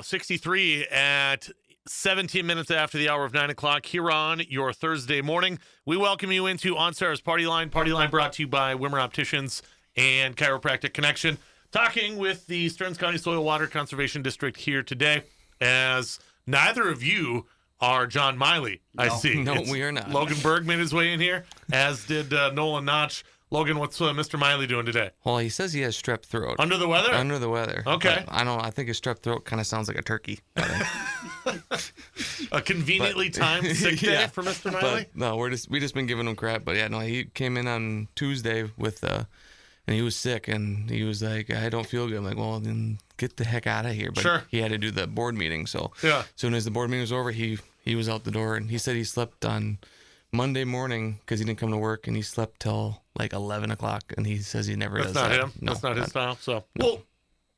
63 at 17 minutes after the hour of 9 o'clock here on your Thursday morning. We welcome you into On Sara's Partyline. Partyline brought to you by Wimmer Opticians and Chiropractic Connection. Talking with the Stearns County Soil Water Conservation District here today, as neither of you are John Miley, I see. No, we are not. Logan Berg made his way in here, as did Nolan Notch. Logan, what's Mr. Miley doing today? Well, he says he has strep throat. Under the weather? Under the weather. Okay. But I think his strep throat kind of sounds like a turkey. A conveniently timed sick day for Mr. Miley? But no, we just been giving him crap. But yeah, no, he came in on Tuesday with and he was sick, and he was like, I don't feel good. I'm like, well, then get the heck out of here. But sure. He had to do the board meeting. So yeah. As soon as the board meeting was over, he was out the door, and he said he slept on Monday morning because he didn't come to work, and he slept till like 11 o'clock, and he says he never does that. That's not him. No, that's not his style. So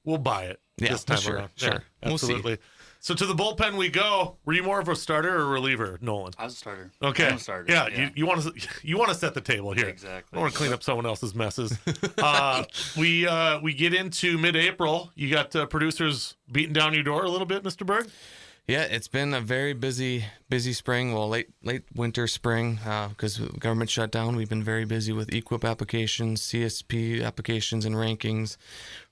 we'll buy it this time around. Sure. Yeah, absolutely. We'll see. So to the bullpen we go. Were you more of a starter or reliever, Nolan? I was a starter. Okay. I'm a starter. Yeah. You want to set the table here. Exactly. I want to clean up someone else's messes. We get into mid-April. You got producers beating down your door a little bit, Mr. Berg? Yeah, it's been a very busy spring. Well, late winter, spring, because government shut down. We've been very busy with EQIP applications, CSP applications, and rankings.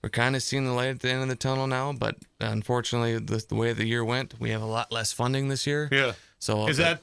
We're kind of seeing the light at the end of the tunnel now, but unfortunately, the way the year went, we have a lot less funding this year. Yeah. So is that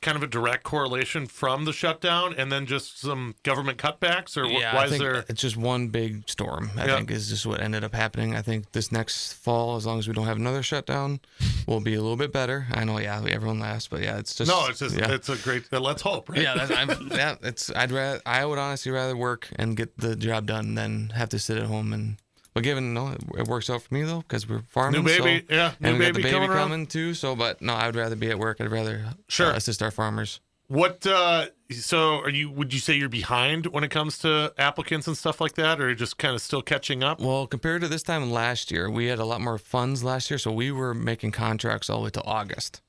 kind of a direct correlation from the shutdown and then just some government cutbacks, or why is there? It's just one big storm. I think is just what ended up happening. I think this next fall, as long as we don't have another shutdown, will be a little bit better. I know, everyone laughs, but it's just it's a great. Let's hope, right? I would honestly rather work and get the job done than have to sit at home and. But given it works out for me though, because we're farming. New baby, and we got the baby coming too. So, but no, I'd rather be at work. I'd rather assist our farmers. What? So, would you say you're behind when it comes to applicants and stuff like that, or are you just kind of still catching up? Well, compared to this time last year, we had a lot more funds last year, so we were making contracts all the way to August.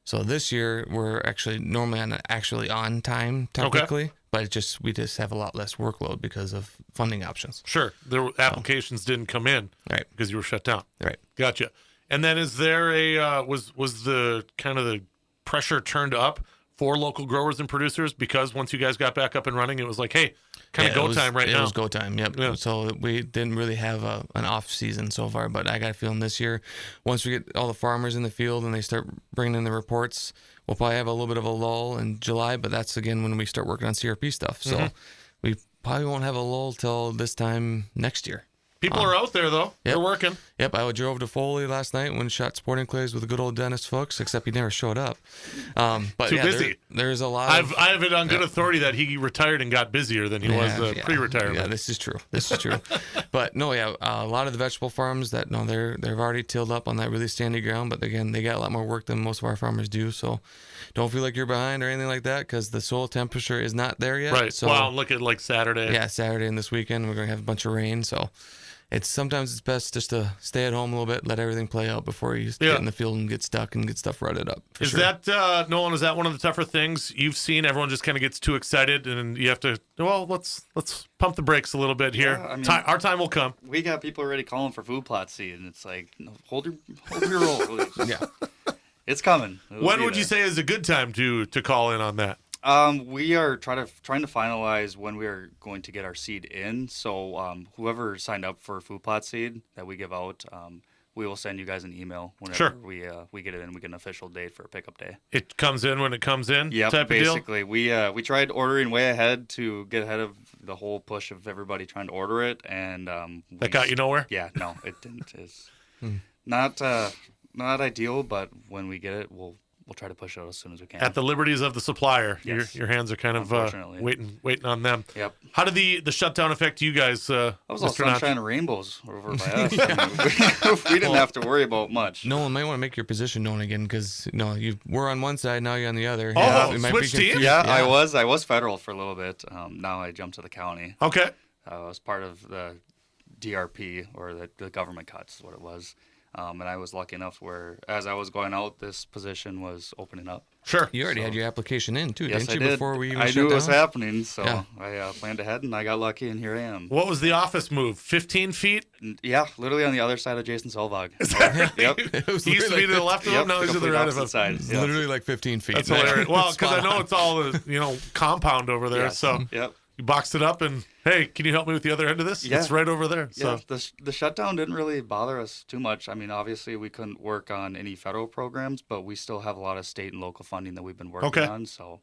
So this year we're actually normally on time technically. Okay. But we just have a lot less workload because of funding options. Sure. The applications didn't come in because you were shut down. Right. Gotcha. And then is there was the kind of the pressure turned up for local growers and producers because once you guys got back up and running, it was like, hey, kind of go time now. It was go time, yep. Yeah. So we didn't really have an off season so far, but I got a feeling this year, once we get all the farmers in the field and they start bringing in the reports, we'll probably have a little bit of a lull in July, but that's again when we start working on CRP stuff. So we probably won't have a lull till this time next year. People are out there, though. They're working. Yep, I drove to Foley last night and shot sporting clays with the good old Dennis Fuchs, except he never showed up. But too busy. There's a lot I have it on good authority that he retired and got busier than he was pre-retirement. Yeah, this is true. But no, a lot of the vegetable farms they've already tilled up on that really sandy ground, but again, they got a lot more work than most of our farmers do, so don't feel like you're behind or anything like that because the soil temperature is not there yet. Right. So, wow, look at like Saturday. Yeah, Saturday and this weekend we're going to have a bunch of rain, so sometimes it's best just to stay at home a little bit, let everything play out before you get in the field and get stuck and get stuff rutted up. That, Nolan, is that one of the tougher things you've seen? Everyone just kind of gets too excited and you have to, let's pump the brakes a little bit here. Yeah, I mean, our time will come. We got people already calling for food plot seed, and it's like, hold your roll. Yeah. It's coming. When would you say is a good time to call in on that? We are trying to finalize when we are going to get our seed in. So whoever signed up for food plot seed that we give out, we will send you guys an email whenever we get it in. We get an official date for a pickup day. It comes in when it comes in. Yeah, basically. We tried ordering way ahead to get ahead of the whole push of everybody trying to order it, and that got you nowhere. Yeah, no, it didn't. It's not ideal, but when we get it, we'll try to push it out as soon as we can. At the liberties of the supplier, yes. your hands are kind of waiting on them. Yep. How did the shutdown affect you guys? I was all sunshine and rainbows over by us. We didn't have to worry about much. Nolan might want to make your position known again because you were on one side, now you're on the other. Switch teams? Yeah, I was federal for a little bit. Now I jumped to the county. Okay. I was part of the DRP, or the government cuts is what it was. And I was lucky enough where, as I was going out, this position was opening up. Sure. You already had your application in, too, Yes, didn't you, I did. before we even I shut knew it down? was happening, so Yeah. I planned ahead, and I got lucky, and here I am. What was the office move? 15 feet? Yeah, literally on the other side of Jason Solvog. Yep. It was He used to be to the left of him, now he's to the right of him. side. It's Yep. literally like 15 feet. That's hilarious. Well, because I Spot know on. it's all the compound over there. Yes. So Yep. you boxed it up and, hey, can you help me with the other end of this? Yeah. It's right over there. So Yeah, the shutdown didn't really bother us too much. I mean, obviously we couldn't work on any federal programs, but we still have a lot of state and local funding that we've been working Okay. on. So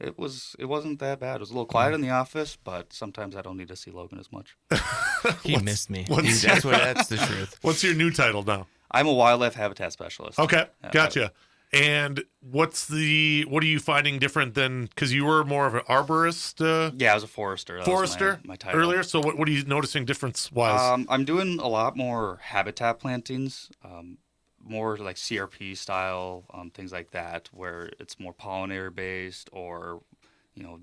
it wasn't that bad. It was a little quiet in the office, but sometimes I don't need to see Logan as much. He missed me. what's- That's the truth. what's your new title now? I'm a wildlife habitat specialist. Okay, Yeah, gotcha. And what are you finding different than, because you were more of an arborist, Yeah, I was a forester. That was forester my title. earlier. So what are you noticing difference-wise? I'm doing a lot more habitat plantings, more like CRP style, things like that, where it's more pollinator based, or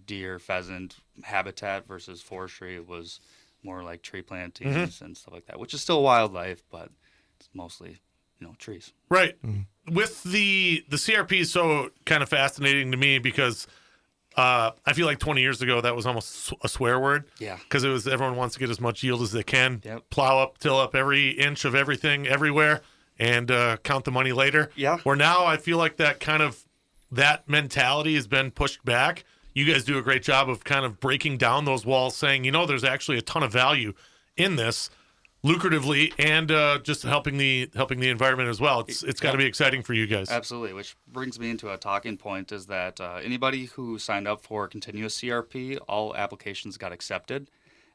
deer, pheasant habitat versus forestry was more like tree plantings and stuff like that, which is still wildlife, but it's mostly trees. Right. With the CRP is so kind of fascinating to me because I feel like 20 years ago that was almost a swear word. Yeah. Because it was everyone wants to get as much yield as they can. Yep. Plow up, till up every inch of everything everywhere, and count the money later. Yeah. Where now I feel like that mentality has been pushed back. You guys do a great job of kind of breaking down those walls, saying, there's actually a ton of value in this, lucratively, and just helping the environment as well. It's got to be exciting for you guys. Absolutely, which brings me into a talking point is that anybody who signed up for continuous CRP, all applications got accepted,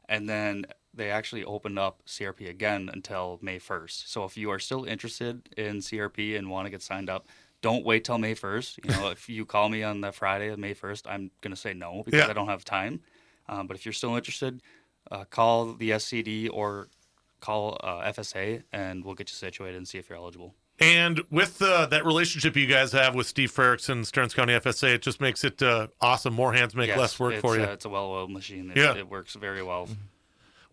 and then they actually opened up CRP again until May 1st. So if you are still interested in CRP and want to get signed up, don't wait till May 1st. If you call me on the Friday of May 1st, I'm going to say no because I don't have time. But if you're still interested, call the SCD or call FSA, and we'll get you situated and see if you're eligible. And with that relationship you guys have with Steve Ferrickson and Stearns County FSA, it just makes it awesome. More hands make less work for you. It's a well-oiled machine. It works very well.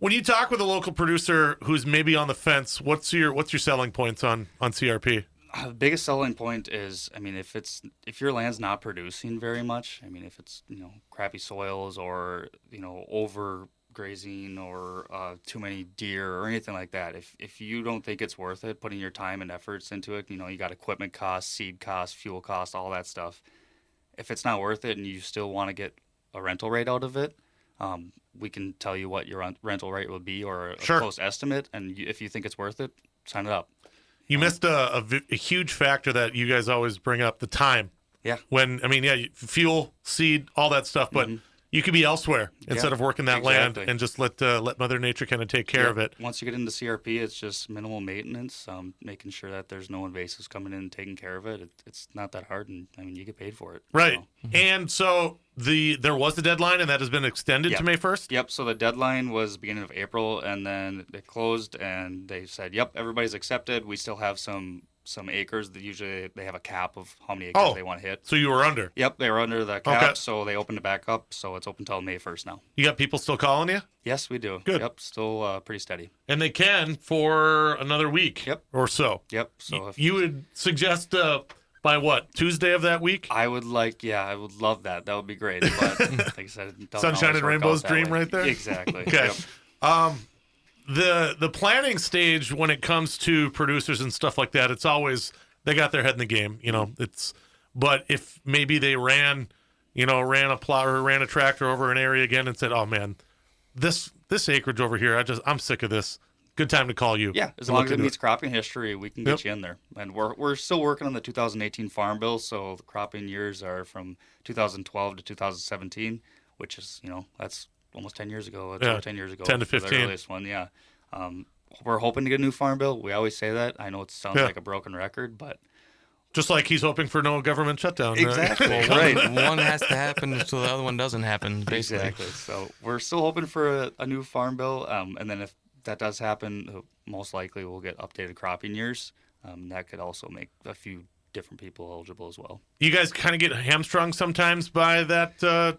When you talk with a local producer who's maybe on the fence, what's your selling points on CRP? The biggest selling point is, if your land's not producing very much, if it's crappy soils or overgrazing or too many deer or anything like that, if you don't think it's worth it putting your time and efforts into it, you got equipment costs, seed costs, fuel costs, all that stuff. If it's not worth it and you still want to get a rental rate out of it, we can tell you what your rental rate would be or a close estimate, and if you think it's worth it, sign it up. You missed a huge factor that you guys always bring up, the time. Yeah. Fuel, seed, all that stuff, but you could be elsewhere instead of working that land and just let Mother Nature kind of take care of it. Once you get into CRP, it's just minimal maintenance, making sure that there's no invasives coming in and taking care of it. It's not that hard, and you get paid for it. Right. So. And so there was a deadline, and that has been extended to May 1st? Yep. So the deadline was beginning of April, and then they closed, and they said, yep, everybody's accepted. We still have some acres. Usually they have a cap of how many acres they want to hit. So you were under? Yep, they were under the cap, Okay. so they opened it back up. So it's open until May 1st now. You got people still calling you? Yes, we do. Good. Yep, still pretty steady. And they can for another week or so. Yep. So if You would suggest by what, Tuesday of that week? I would love that. That would be great. But like I said, it doesn't Sunshine always and work Rainbows out that dream way. right there? Exactly. Okay. Yep. The planning stage when it comes to producers and stuff like that, it's always they got their head in the game, but if maybe they ran a plow or ran a tractor over an area again and said, "Oh man, this acreage over here, I'm sick of this." Good time to call you. Yeah, as and long look as it into meets cropping history, we can get you in there. And we're still working on the 2018 Farm Bill, so the cropping years are from 2012 to 2017, which is, that's almost 10 years ago. It's over 10 years ago. 10 to for 15. The earliest one, yeah. We're hoping to get a new Farm Bill. We always say that. I know it sounds like a broken record, but Just like he's hoping for no government shutdown. exactly, Right. right. One has to happen so the other one doesn't happen, basically. Exactly. So we're still hoping for a new Farm Bill, and then if that does happen, most likely we'll get updated cropping years. That could also make a few different people eligible as well. You guys kind of get hamstrung sometimes by that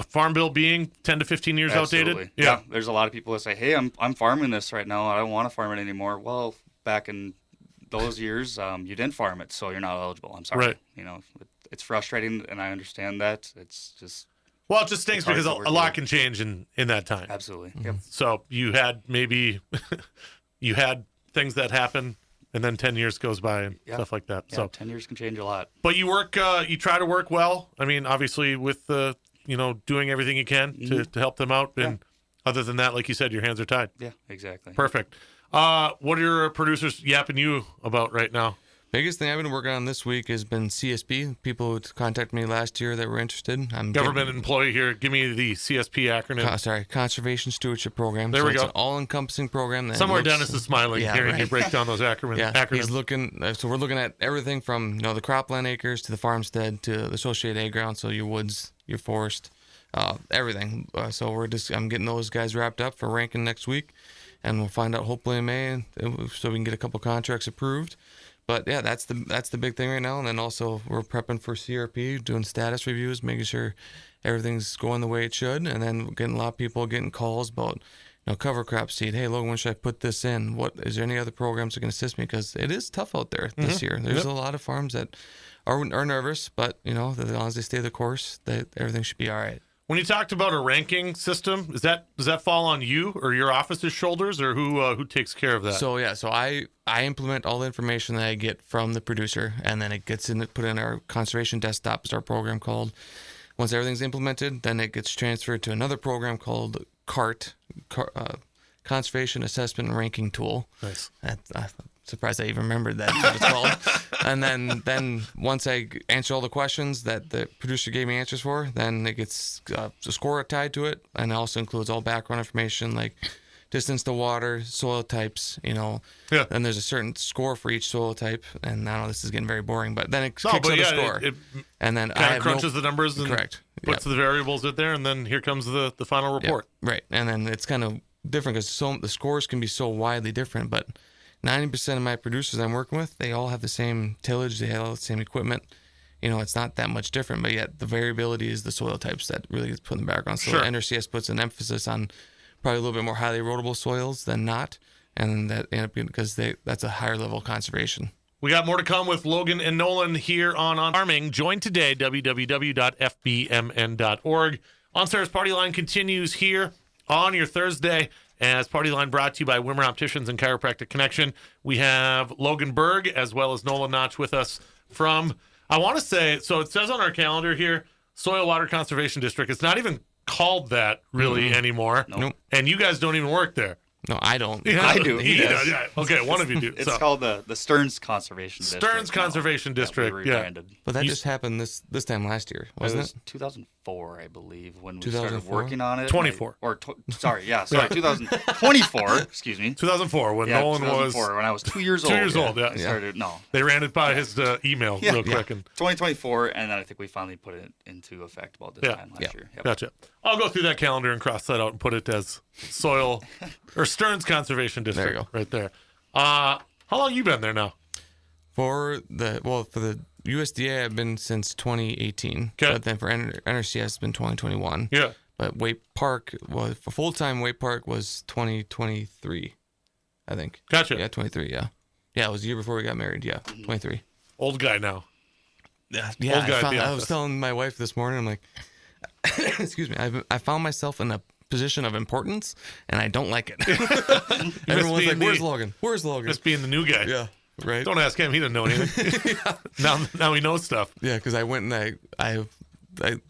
farm bill being 10 to 15 years Absolutely. outdated. Yeah. There's a lot of people that say, "Hey, I'm farming this right now. I don't want to farm it anymore." Well, back in those years you didn't farm it, so you're not eligible. I'm sorry. Right. You know, it's frustrating, and I understand that. It's just Well, it just stinks because a lot can change in that time. absolutely. Yep. So you had maybe you had things that happen, and then 10 years goes by and stuff like that. Yeah, So 10 years can change a lot. but you work, you try to work well. I mean, obviously with doing everything you can to help them out. And other than that, like you said, your hands are tied. Yeah, exactly. Perfect. What are your producers yapping you about right now? Biggest thing I've been working on this week has been CSP. People who contacted me last year that were interested. Government employee here. Give me the CSP acronym. Conservation Stewardship Program. There we It's go. an all-encompassing program. That Somewhere looks, Dennis is smiling hearing you break down those acronyms. He's looking. So we're looking at everything from the cropland acres to the farmstead to the associated ag ground. So your woods, your forest, everything. So I'm getting those guys wrapped up for ranking next week, and we'll find out hopefully in May, so we can get a couple contracts approved. But yeah, that's the big thing right now. And then also we're prepping for CRP, doing status reviews, making sure everything's going the way it should. And then getting a lot of people getting calls about, cover crop seed. Hey, Logan, when should I put this in? What is there any other programs that can assist me? Because it is tough out there this year. There's a lot of farms that are nervous, but as long as they stay the course, that everything should be all right. When you talked about a ranking system, does that fall on you or your office's shoulders, or who takes care of that? So I implement all the information that I get from the producer, and then it gets put in our conservation desktop, is our program called. Once everything's implemented, then it gets transferred to another program called CART, Conservation Assessment and Ranking Tool. Nice. I'm surprised I even remembered that's what it's called. And then once I answer all the questions that the producer gave me answers for, then it gets a score tied to it, and it also includes all background information like distance to water, soil types, Yeah. And there's a certain score for each soil type, and I know this is getting very boring, but then it kicks out a score. It and then kind of crunches the numbers and correct. puts the variables in there, and then here comes the final report. Yep. Right. And then it's kind of different because the scores can be so widely different, but 90% of my producers I'm working with, they all have the same tillage, they have all the same equipment. It's not that much different, but yet the variability is the soil types that really gets put in the background. So Sure. NRCS puts an emphasis on probably a little bit more highly erodible soils than not, and that end up because that's a higher level of conservation. We got more to come with Logan and Nolan here on Farming. Join today, www.fbmn.org. On Sara's Partyline continues here on your Thursday. As Partyline brought to you by Wimmer Opticians and Chiropractic Connection. We have Logan Berg as well as Nolan Notch with us from, I want to say, so it says on our calendar here, Soil Water Conservation District. It's not even called that really anymore. Nope. And you guys don't even work there. No, I don't. Yeah, I do. He He does. does. Yeah. Okay, one of you do. It's called the Stearns Conservation District. Stearns Conservation District, we yeah. rebranded. But that just happened this time last year, It wasn't was it? 2004, I believe, when we started 2004? working on it. 24. Sorry, 2024, excuse me. 2004, when Yeah, Nolan was 2004, when I was 2 years old. 2 years old, yeah. I started, no. They ran it by his email real quick. And 2024, and then I think we finally put it into effect about this time last year. Yep. Gotcha. I'll go through that calendar and cross that out and put it as Soil or Stearns Conservation District. There you go. Right there. How long you been there now? For the USDA, I've been since 2018. Okay. But then for NRCS, it's been 2021. Yeah. But Waite Park was for full time. Waite Park was 2023, I think. Gotcha. Yeah, 23. Yeah, it was the year before we got married. Yeah, 23. Old guy now. Yeah, Old guy at the I office. was telling my wife this morning. I'm like, excuse me. I found myself in a position of importance, and I don't like it. Everyone's being like, "Where's the- Logan? Where's Logan?" Just being the new guy. Yeah, right. Don't ask him. He doesn't know anything. Now he knows stuff. Yeah, because I went and I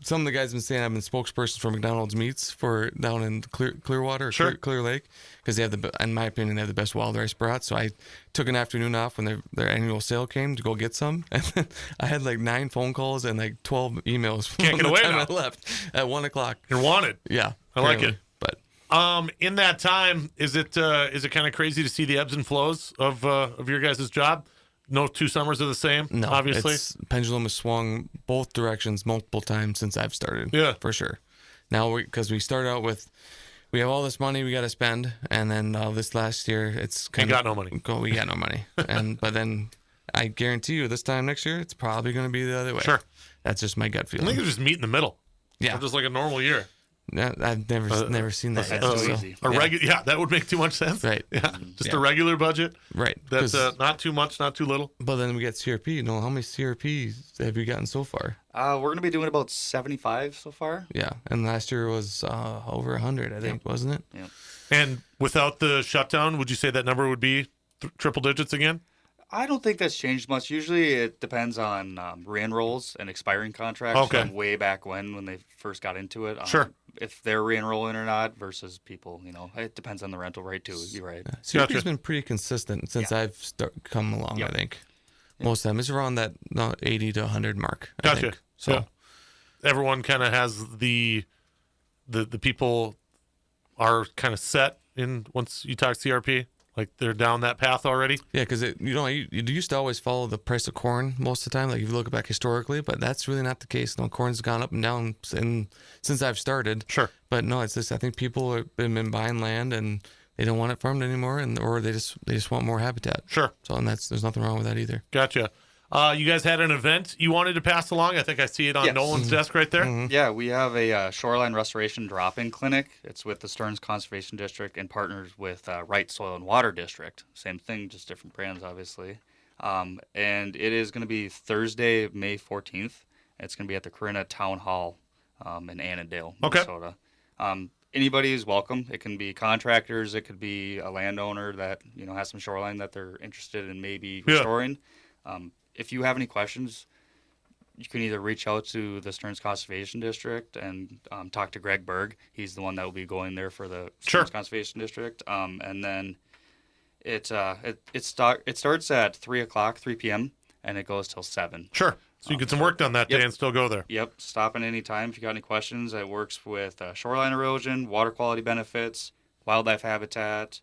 some of the guys have been saying I've been spokesperson for McDonald's Meats for down in Clearwater, or Sure. Clear Lake, because they have in my opinion, they have the best wild rice brats. So I took an afternoon off when their annual sale came to go get some, and then I had like 9 phone calls and like 12 emails from Can't get the away time now. I left at 1:00. You're wanted. Yeah, I like apparently. it. But In that time, is it kind of crazy to see the ebbs and flows of your guys' job? No 2 summers are the same. no, obviously. pendulum has swung both directions multiple times since I've started. Yeah. for sure. Now because we started out with. We have all this money we got to spend, and then this last year it's kind got no money. We got no money, but then I guarantee you this time next year it's probably going to be the other way. Sure. That's just my gut I feeling. think you just meet in the middle. Yeah. Just like a normal year. I've never seen that yet. That's too So, easy. Yeah, that would make too much sense. Right. Yeah, just Yeah. a regular budget. Right. That's not too much, not too little. But then we get CRP. How many CRPs have you gotten so far? We're going to be doing about 75 so far. Yeah, and last year was over 100, I think, wasn't it? Yeah. And without the shutdown, would you say that number would be triple digits again? I don't think that's changed much. Usually it depends on re-enrolls and expiring contracts from way back when they first got into it. Sure. If they're re-enrolling or not versus people, it depends on the rental rate too. You're right. CRP's been pretty consistent since I've come along, I think. Most of them. It's around that 80 to 100 mark, I think. So everyone kind of has the people are kind of set in once you talk CRP. Like they're down that path already? Yeah, because you used to always follow the price of corn most of the time, like if you look back historically, but that's really not the case. Corn's gone up and down since I've started. Sure. But no, it's just I think people have been buying land and they don't want it farmed anymore, or they just want more habitat. Sure. So there's nothing wrong with that either. Gotcha. You guys had an event you wanted to pass along. I think I see it on Nolan's desk right there. Mm-hmm. Yeah, we have a Shoreline Restoration Drop-In Clinic. It's with the Stearns Conservation District and partners with Wright Soil and Water District. Same thing, just different brands, obviously. And it is going to be Thursday, May 14th. It's going to be at the Corinna Town Hall in Annandale, Minnesota. Anybody is welcome. It can be contractors. It could be a landowner that has some shoreline that they're interested in maybe restoring. If you have any questions, you can either reach out to the Stearns Conservation District and talk to Greg Berg. He's the one that will be going there for the Stearns Conservation District. And then it starts at 3 p.m. and it goes till 7. Sure. So you get some work done that day and still go there. Yep. Stop at any time if you got any questions. It works with shoreline erosion, water quality benefits, wildlife habitat,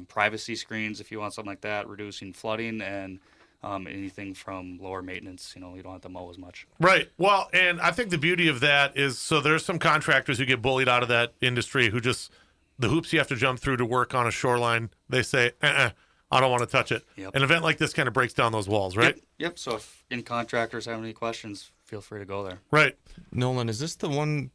privacy screens if you want something like that, reducing flooding, and anything from lower maintenance. You don't have to mow as much. Right. Well, and I think the beauty of that is, so there's some contractors who get bullied out of that industry who just, the hoops you have to jump through to work on a shoreline, they say, I don't want to touch it. Yep. An event like this kind of breaks down those walls, right? Yep. So if any contractors have any questions, feel free to go there. Right. Nolan, is this the one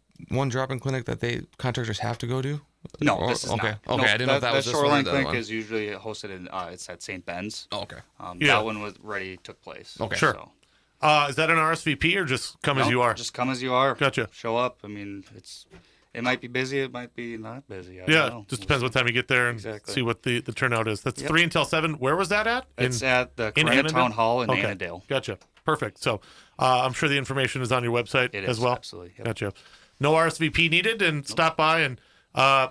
drop-in clinic that contractors have to go to? No, this is not. Okay, No, I didn't know if that was this Shoreline one or the Clinic other one. is usually hosted in it's at St. Ben's. Oh, okay. That one took place. Okay. Sure. So. Is that an RSVP or just come as you are? Just come as you are. Gotcha. Show up. I mean, it might be busy. It might be not busy. I don't know. Just depends what time you get there and see what the turnout is. That's 3 until 7. Where was that at? It's at the Corinna Town Hall in Annandale. Gotcha. Perfect. So I'm sure the information is on your website as well. Absolutely. Yep. Gotcha. No RSVP needed, and stop by and I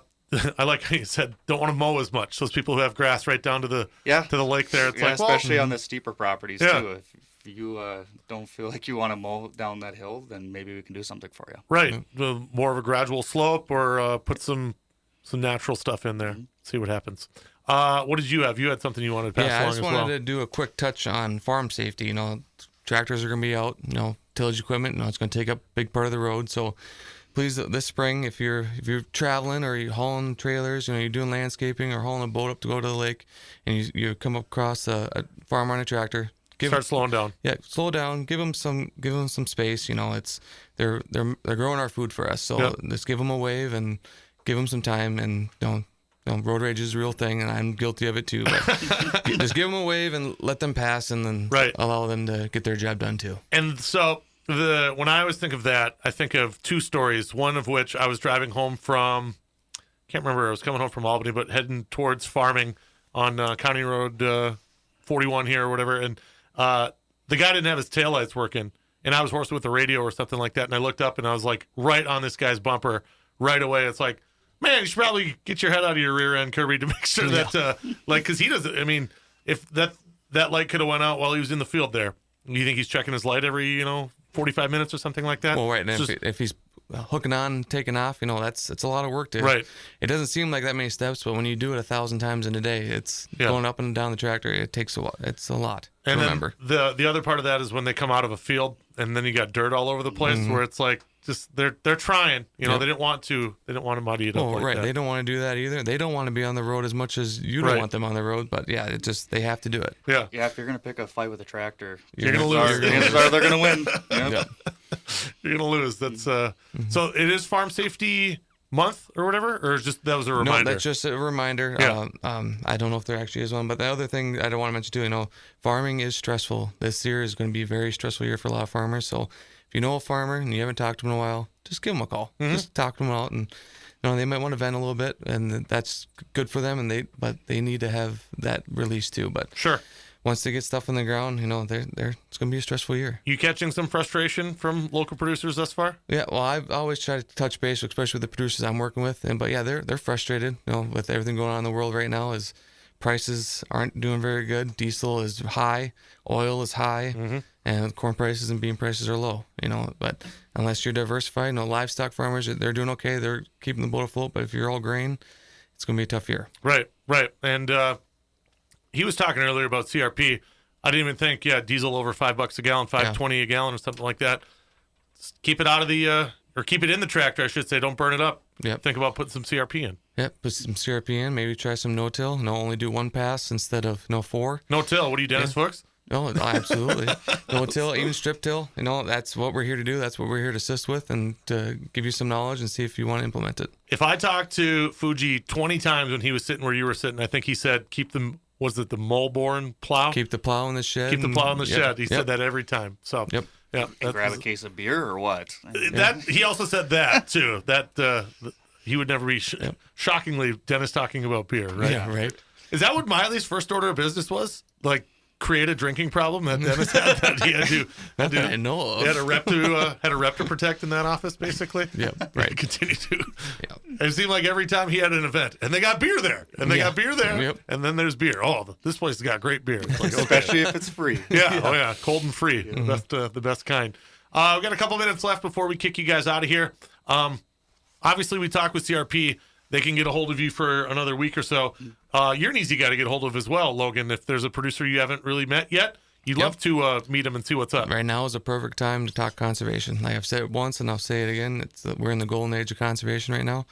like how you said don't want to mow as much. Those people who have grass right down to the lake there. It's like, especially on the steeper properties too. If you don't feel like you want to mow down that hill, then maybe we can do something for you. Right. More of a gradual slope, or put some natural stuff in there. See what happens. What did you have? You had something you wanted to pass along as well. I just wanted to do a quick touch on farm safety. Tractors are going to be out. Tillage equipment. It's going to take up a big part of the road. So please, this spring, if you're traveling or you're hauling trailers, you're doing landscaping or hauling a boat up to go to the lake, and you come across a farmer on a tractor, start slowing down. Yeah, slow down. Give them some space. They're growing our food for us, so just give them a wave and give them some time. And road rage is a real thing, and I'm guilty of it too. But just give them a wave and let them pass, and then allow them to get their job done too. And so. When I always think of that, I think of two stories. One of which I was driving home from, can't remember, I was coming home from Albany, but heading towards farming on County Road 41 here or whatever. And the guy didn't have his taillights working, and I was horsing with the radio or something like that. And I looked up and I was like right on this guy's bumper right away. It's like, man, you should probably get your head out of your rear end, Kirby, to make sure that, because he doesn't, I mean, if that light could have went out while he was in the field there, you think he's checking his light every, 45 minutes or something like that? Well, right. And if he's hooking on and taking off, it's a lot of work to. Right. It doesn't seem like that many steps, but when you do it 1,000 times in a day, it's going up and down the tractor. It takes a while. It's a lot to remember. Then the other part of that is when they come out of a field and then you got dirt all over the place, where it's like just they're trying. They didn't want to muddy it up like that. They don't want to do that either. They don't want to be on the road as much as you don't want them on the road. But they have to do it. Yeah. Yeah. If you're gonna pick a fight with a tractor, you're gonna lose. Chances are they're gonna win. You're gonna lose. That's so. It is farm safety month or whatever, or just that was a reminder? No, that's just a reminder. Yeah. I don't know if there actually is one, but the other thing I don't want to mention too, farming is stressful. This year is going to be a very stressful year for a lot of farmers. So if you know a farmer and you haven't talked to them in a while, just give them a call. Just talk to them out, and they might want to vent a little bit, and that's good for them. But they need to have that release too. But Sure. once they get stuff on the ground, it's going to be a stressful year. You catching some frustration from local producers thus far? Yeah, well, I've always tried to touch base, especially with the producers I'm working with, but yeah, they're frustrated. With everything going on in the world right now, is prices aren't doing very good. Diesel is high, oil is high, and corn prices and bean prices are low. But unless you're diversified, livestock farmers, they're doing okay. They're keeping the boat afloat. But if you're all grain, it's going to be a tough year. Right. And he was talking earlier about CRP. I didn't even think, diesel over $5 a gallon, $5.20 a gallon or something like that. Just keep it out of or keep it in the tractor, I should say. Don't burn it up. Yep. Think about putting some CRP in. Yep, put some CRP in. Maybe try some no-till. Only do one pass instead of 4. No-till. What are you, Dennis Fuchs? No, absolutely. No-till, even strip-till. That's what we're here to do. That's what we're here to assist with and to give you some knowledge and see if you want to implement it. If I talked to Fuji 20 times when he was sitting where you were sitting, I think he said keep the Mulborn plow? Keep the plow in the shed. Keep the plow in the shed. He said that every time. So Yep. Yeah, and grab a case of beer or what? That he also said that too. That he would never be shockingly Dennis talking about beer, right? Yeah, right. Is that what Miley's first order of business was? Like create a drinking problem that Dennis had that he had to. Not that I know of. He had a rep to protect in that office, basically. Yeah, right. Continue to. Yeah. It seemed like every time he had an event, and they got beer there, and they got beer there, Yep. and then there's beer. Oh, this place has got great beer. It's like, okay. Especially if it's free. Yeah, oh yeah, cold and free, the best kind. We've got a couple minutes left before we kick you guys out of here. Obviously, we talked with CRP. They can get a hold of you for another week or so. You're an easy guy to get a hold of as well, Logan. If there's a producer you haven't really met yet, you'd love to meet him and see what's up. Right now is a perfect time to talk conservation. Like I've said it once and I'll say it again. We're in the golden age of conservation right now.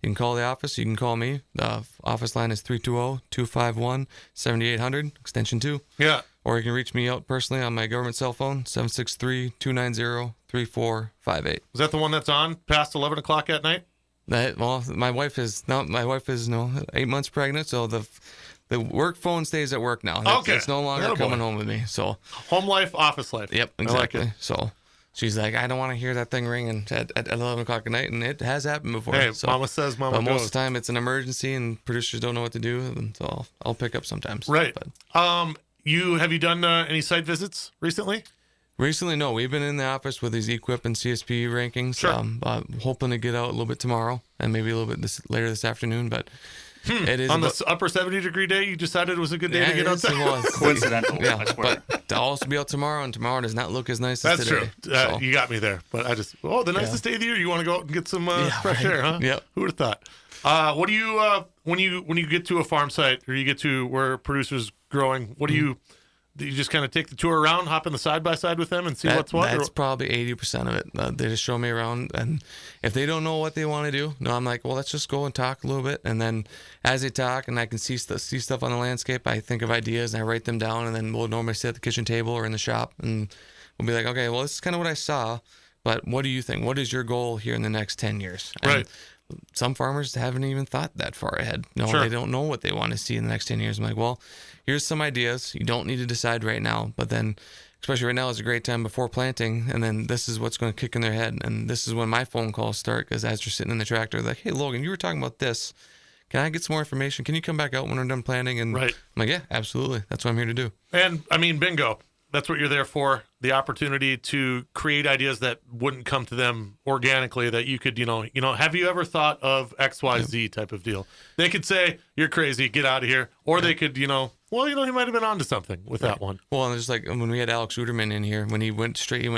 You can call the office. You can call me. The office line is 320-251-7800, extension 2. Yeah. Or you can reach me out personally on my government cell phone, 763-290-3458. Is that the one that's on past 11 o'clock at night? My wife is 8 months pregnant, so the work phone stays at work now. Okay. It's no longer coming home with me. So home life, office life. Yep, exactly. I like it. So she's like, I don't want to hear that thing ringing at 11 o'clock at night, and it has happened before. Hey, so, mama says, mama but goes. most of the time it's an emergency, and producers don't know what to do, and so I'll pick up sometimes. Right. But Have you done any site visits recently? recently, no. We've been in the office with these EQIP and CSP rankings. Sure. Hoping to get out a little bit tomorrow, and maybe a little bit later this afternoon, but it is On this upper 70-degree day, you decided it was a good day to get outside? Coincidental, Yeah, I swear. but to also be out tomorrow, and tomorrow does not look as nice That's as today. true. So, You got me there. But I just, the nicest day of the year, you want to go out and get some fresh air, huh? Yep. Who would have thought? What do you, when you get to a farm site or you get to where producers growing, what do you just kind of take the tour around, hop in the side-by-side with them and see what's what? That's probably 80% of it. They just show me around, and if they don't know what they want to do, I'm like, well, let's just go and talk a little bit. And then as they talk and I can see stuff on the landscape, I think of ideas and I write them down, and then we'll normally sit at the kitchen table or in the shop, and we'll be like, okay, well, this is kind of what I saw, but what do you think? What is your goal here in the next 10 years? And Right. some farmers haven't even thought that far ahead. Sure. They don't know what they want to see in the next 10 years. I'm like, well, here's some ideas. You don't need to decide right now, but then, especially right now, is a great time before planting, and then this is what's going to kick in their head. And this is when my phone calls start, because as you're sitting in the tractor, like, hey, Logan, you were talking about this. Can I get some more information? Can you come back out when we're done planting? And Right. I'm like, yeah, absolutely. That's what I'm here to do. And, bingo. That's what you're there for, the opportunity to create ideas that wouldn't come to them organically, that you could, have you ever thought of XYZ type of deal? They could say, you're crazy, get out of here. Or they could, he might have been onto something with that one. Well, and just like when we had Alex Uderman in here, when he went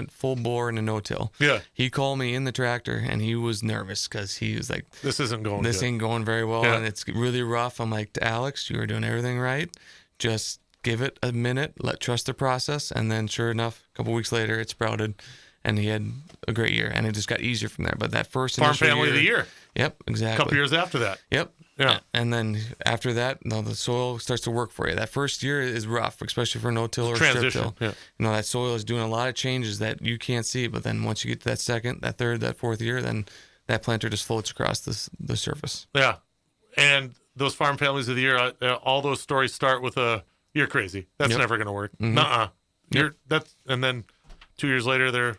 full bore in a no-till. Yeah. He called me in the tractor, and he was nervous because he was like, This isn't going this good. ain't going very well, Yeah. and it's really rough. I'm like, Alex, you are doing everything right. Just give it a minute, trust the process, and then sure enough, a couple weeks later, it sprouted, and he had a great year, and it just got easier from there. But that first Farm initial Family of the Year. Yep, A exactly. couple years after that. Yep. Yeah. And then after that, the soil starts to work for you. That first year is rough, especially for no-till or Transition. strip-till. Yeah. That soil is doing a lot of changes that you can't see, but then once you get to that second, that third, that fourth year, then that planter just floats across the surface. Yeah. And those farm families of the year, all those stories start with you're crazy. That's never going to work. Mm-hmm. Nuh-uh. And then 2 years later, they're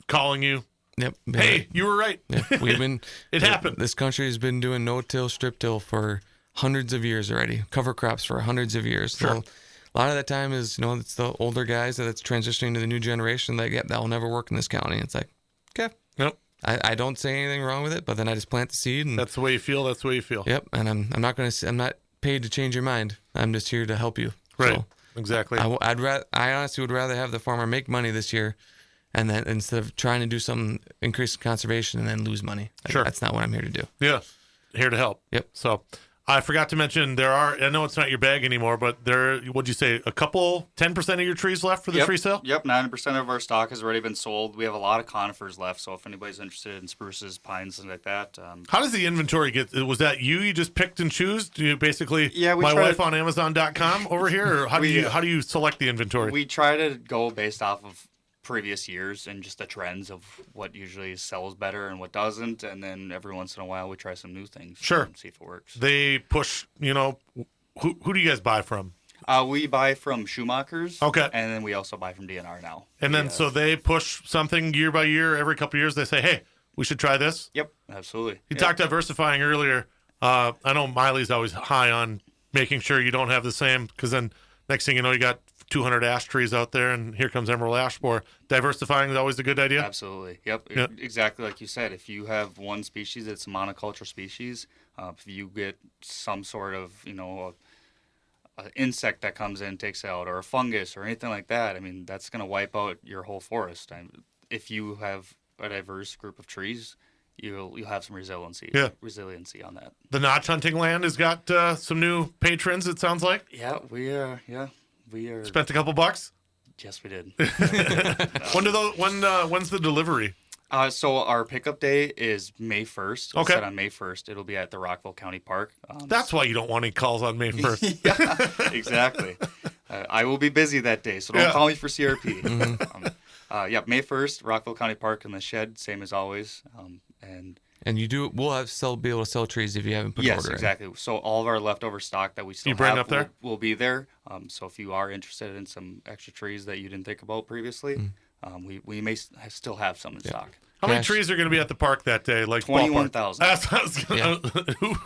calling you. Yep. Hey, you were right. Yep. We've been. It happened. This country has been doing no-till, strip-till for hundreds of years already. Cover crops for hundreds of years. Sure. So a lot of that time is, it's the older guys that's transitioning to the new generation. That will never work in this county. It's like, okay. Yep. I don't say anything wrong with it, but then I just plant the seed. And, That's the way you feel. That's the way you feel. Yep. And I'm not paid to change your mind. I'm just here to help you. Right. So exactly. I honestly would rather have the farmer make money this year, and then instead of trying to do something, increase conservation, and then lose money. Sure. That's not what I'm here to do. Yeah. Here to help. Yep. So I forgot to mention I know it's not your bag anymore, but what'd you say, 10% of your trees left for the tree sale? Yep, 90% of our stock has already been sold. We have a lot of conifers left, so if anybody's interested in spruces, pines, things like that. How does the inventory get? Was that you just picked and choose? Do you basically, my wife on Amazon.com over here, or how do you select the inventory? We try to go based off of previous years and just the trends of what usually sells better and what doesn't, and then every once in a while we try some new things. Sure. And see if it works. They push, who do you guys buy from? We buy from Schumachers. Okay. And then we also buy from DNR now. And then so they push something year by year, every couple of years. They say, hey, we should try this. Yep, absolutely. You talked diversifying earlier. I know Miley's always high on making sure you don't have the same, because then next thing you know, you got 200 ash trees out there, and here comes emerald ash borer. Diversifying is always a good idea. Absolutely. Yep. Exactly like you said. If you have one species that's a monoculture species, if you get some sort of, an insect that comes in, takes out, or a fungus or anything like that, I mean, that's going to wipe out your whole forest. If you have a diverse group of trees, you'll have some resiliency on that. The Notch hunting land has got some new patrons, it sounds like. Yeah, we are. Spent a couple bucks? Yes, we did. When's the delivery? So our pickup day is May 1st. Okay. Set on May 1st. It'll be at the Rockville County Park. That's why you don't want any calls on May 1st. Yeah, exactly. I will be busy that day, so don't call me for CRP. Mm-hmm. May 1st, Rockville County Park in the shed, same as always. And we'll be able to sell trees if you haven't put an order in. Yes, exactly. So all of our leftover stock that we still bring have up there? will be there. So if you are interested in some extra trees that you didn't think about previously, we may still have some in stock. How many trees are going to be at the park that day? Like 21,000.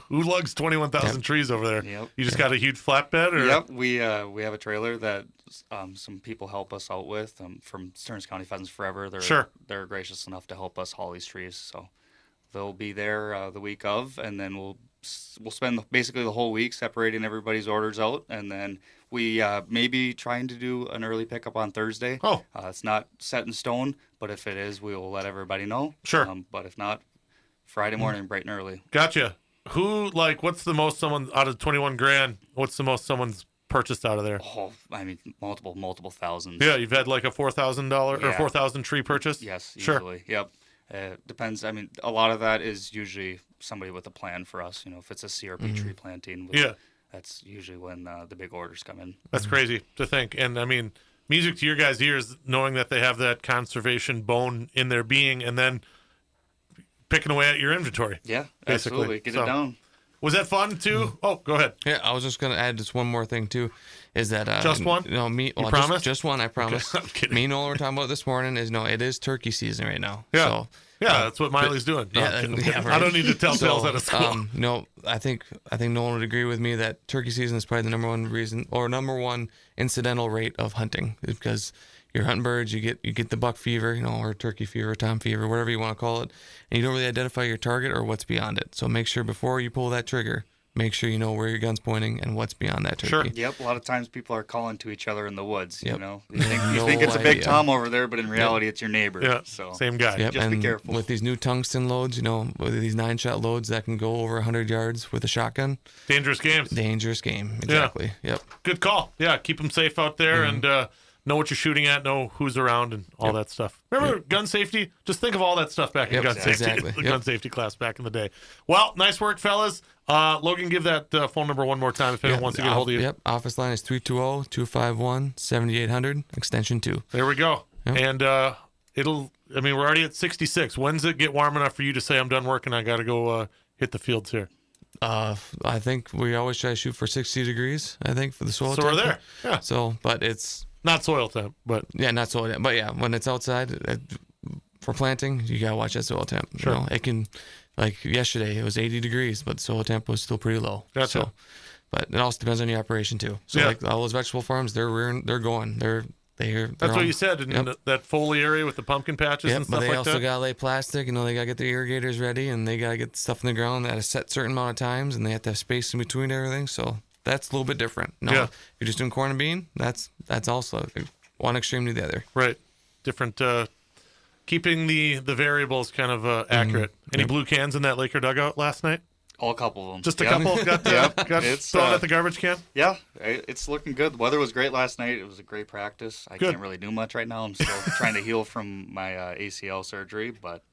Who lugs 21,000 trees over there? Yep. You just got a huge flatbed? Or? Yep. We have a trailer that some people help us out with from Stearns County Pheasants Forever. They're gracious enough to help us haul these trees. So they'll be there the week of, and then we'll spend basically the whole week separating everybody's orders out, and then we may be trying to do an early pickup on Thursday. Oh. It's not set in stone, but if it is, we will let everybody know. Sure. But if not, Friday morning, bright and early. Gotcha. What's the most someone out of 21 grand? What's the most someone's purchased out of there? Oh, I mean, multiple thousands. Yeah, you've had like a $4,000 or 4,000 tree purchase? Yes, sure. Usually. Yep. Depends. I mean, a lot of that is usually somebody with a plan for us. If it's a CRP tree planting. That's usually when the big orders come in. That's crazy to think. And I mean, music to your guys' ears, knowing that they have that conservation bone in their being, and then picking away at your inventory. Yeah, basically. absolutely. Get it down. Was that fun too? Oh, go ahead. Yeah, I was just going to add just one more thing too, is that just one? No, me. You promise? Just one. I promise. Okay, I'm kidding. Me and Nolan were talking about this morning. It is turkey season right now. Yeah. So, that's what Miley's doing. No, right. I don't need to tell tales out of school. No, I think Nolan would agree with me that turkey season is probably the number one incidental rate of hunting, because you're hunting birds, you get the buck fever, or turkey fever, tom fever, whatever you want to call it, and you don't really identify your target or what's beyond it. So make sure before you pull that trigger, make sure you know where your gun's pointing and what's beyond that turkey. Sure. Yep. A lot of times people are calling to each other in the woods. Yep. You think it's a big tom over there, but in reality it's your neighbor. Yeah. So Same guy. Yep. Just and be careful. with these new tungsten loads, with these 9-shot loads that can go over 100 yards with a shotgun. Dangerous games. Dangerous game. Exactly. Yeah. Yep. Good call. Yeah. Keep them safe out there and know what you're shooting at, know who's around, and all that stuff. Remember gun safety? Just think of all that stuff back in gun safety. Exactly. The gun safety class back in the day. Well, nice work, fellas. Logan, give that phone number one more time if anyone wants to get a hold of you. Yep. Office line is 320-251-7800, extension 2. There we go. Yep. And we're already at 66. When's it get warm enough for you to say I'm done working? I got to go hit the fields here. I think we always try to shoot for 60 degrees, I think, for the soil So temp. we're there. Yeah. So, but it's Not soil temp, but yeah, not soil temp. But yeah, when it's outside for planting, you gotta watch that soil temp. Sure. You know, it can, like yesterday, it was 80 degrees, but soil temp was still pretty low. Gotcha. So, but it also depends on the operation too. So Yeah. like all those vegetable farms, they're going. They're that's what you said in Yep. that foley area with the pumpkin patches Yep, and but stuff they like also that. gotta lay plastic. You know, they gotta get the irrigators ready, and they gotta get stuff in the ground at a set certain amount of times, and they have to have space in between everything. So that's a little bit different. No, Yeah. if you're just doing corn and bean, that's also one extreme to the other. Right. Different. Keeping the variables kind of accurate. Any Yep. blue cans in that Laker dugout last night? Oh, a couple of them. Just a Yeah. couple got It's, thrown at the garbage can? Yeah, it's looking good. The weather was great last night. It was a great practice. I Good. can't really do much right now. I'm still trying to heal from my ACL surgery, but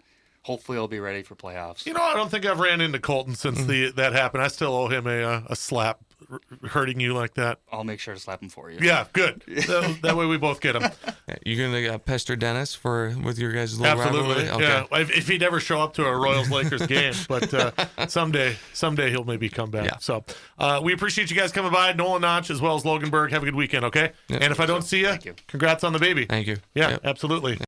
hopefully I'll be ready for playoffs. You know, I don't think I've ran into Colton since that happened. I still owe him a slap hurting you like that. I'll make sure to slap him for you. Yeah, good. That way we both get him. You're gonna pester Dennis with your guys' little Absolutely. rivalry? Yeah. If he'd ever show up to a Royals Lakers game, but someday he'll maybe come back. Yeah. So we appreciate you guys coming by, Nolan Notch as well as Logan Berg. Have a good weekend, okay? Yep. And if I don't see you, Thank you. congrats on the baby. Thank you. Yeah, Yep. absolutely.